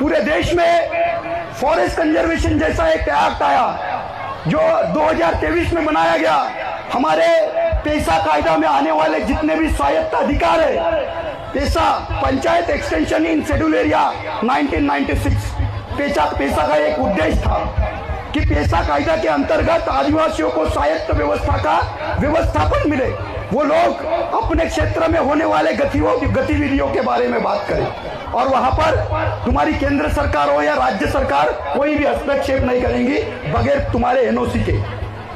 पूरे देश में फॉरेस्ट कंजर्वेशन जैसा एक एक्ट आया जो 2023 में बनाया गया। हमारे पेशा कायदा में आने वाले जितने भी स्वायत्त अधिकार है, पेशा panchayat extension in schedule area 1996, पेशा का एक उद्देश्य था कि पेशा कायदा के अंतर्गत आदिवासियों को स्वायत्त व्यवस्था का व्यवस्थापन मिले, वो लोग अपने क्षेत्र में होने वाले गतिविधियों के बारे में बात करें और वहां पर तुम्हारी केंद्र सरकार हो या राज्य सरकार कोई भी हस्तक्षेप नहीं करेंगी बगैर तुम्हारे एनओसी के।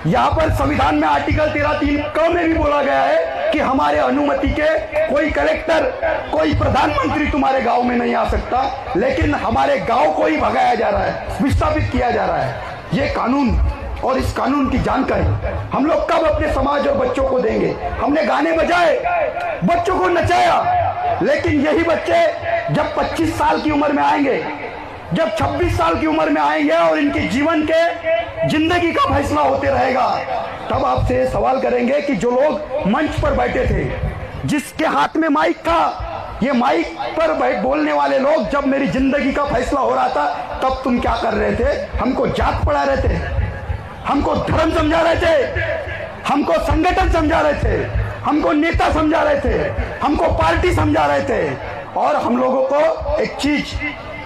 यहाँ पर संविधान में आर्टिकल 13(3) में भी बोला गया है कि हमारे अनुमति के कोई कलेक्टर, कोई प्रधानमंत्री तुम्हारे गांव में नहीं आ सकता, लेकिन हमारे गांव को ही भगाया जा रहा है, विस्थापित किया जा रहा है। ये कानून और इस कानून की जानकारी हम लोग कब अपने समाज और बच्चों को देंगे? हमने गाने बजाए, बच्चों को नचाया, लेकिन यही बच्चे जब 25 साल की उम्र में आएंगे, जब 26 साल की उम्र में आएंगे और इनके जीवन के जिंदगी का फैसला होते रहेगा, तब आपसे सवाल करेंगे कि जो लोग मंच पर बैठे थे, जिसके हाथ में माइक था, ये माइक पर बोलने वाले लोग, जब मेरी जिंदगी का फैसला हो रहा था तब तुम क्या कर रहे थे? हमको जात पढ़ा रहे थे, हमको धर्म समझा रहे थे, हमको संगठन समझा रहे थे, हमको नेता समझा रहे थे, हमको पार्टी समझा रहे थे, और हम लोगों को एक चीज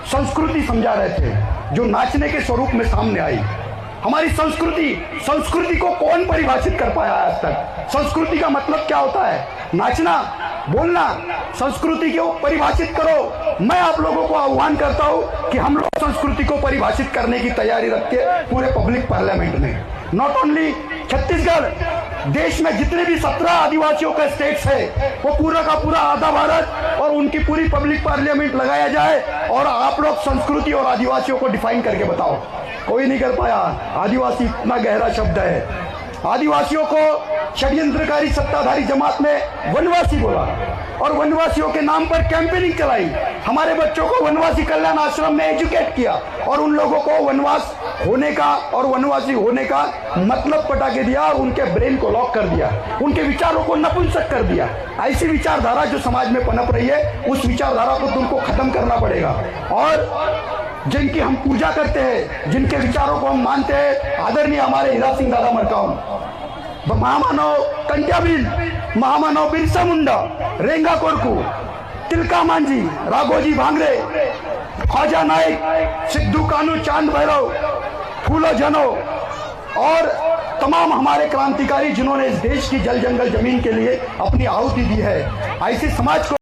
संस्कृति समझा रहे थे जो नाचने के स्वरूप में सामने आई। हमारी संस्कृति को कौन परिभाषित कर पाया आज तक? संस्कृति का मतलब क्या होता है? नाचना, बोलना। संस्कृति को परिभाषित करो। मैं आप लोगों को आह्वान करता हूं कि हम लोग संस्कृति को परिभाषित करने की तैयारी रखते पूरे पब्लिक पार्लियामेंट में। नॉट ओनली छत्तीसगढ़, देश में जितने भी 17 आदिवासियों का स्टेट्स है, वो पूरा का पूरा आधा भारत और उनकी पूरी पब्लिक पार्लियामेंट लगाया जाए और आप लोग संस्कृति और आदिवासियों को डिफाइन करके बताओ। कोई नहीं कर पाया। आदिवासी इतना गहरा शब्द है। आदिवासियों को षड्यंत्रकारी सत्ताधारी जमात में वनवासी बोला और वनवासियों के नाम पर कैंपेनिंग चलाई। हमारे बच्चों को वनवासी कल्याण आश्रम में एजुकेट किया और उन लोगों को वनवास होने का और वनवासी होने का मतलब पटा के दिया और उनके ब्रेन को लॉक कर दिया, उनके विचारों को नपुंसक कर दिया। ऐसी विचारधारा जो समाज में पनप रही है, उस विचारधारा को तुमको खत्म करना पड़ेगा। और जिनकी हम पूजा करते हैं, जिनके विचारों को हम मानते हैं, आदरणीय हमारे हीरा सिंह दादा मरकाम, महामानव कंट्याबिल, महामानव बिरसा मुंडा, रेंगा कोरकू, तिलका मांझी, राघोजी भांगरे, ख्वाजा नाइक, सिद्धू कानू, चांद भैरव, फूलो जनो और तमाम हमारे क्रांतिकारी जिन्होंने इस देश की जल जंगल जमीन के लिए अपनी आहुति दी है, ऐसे समाज को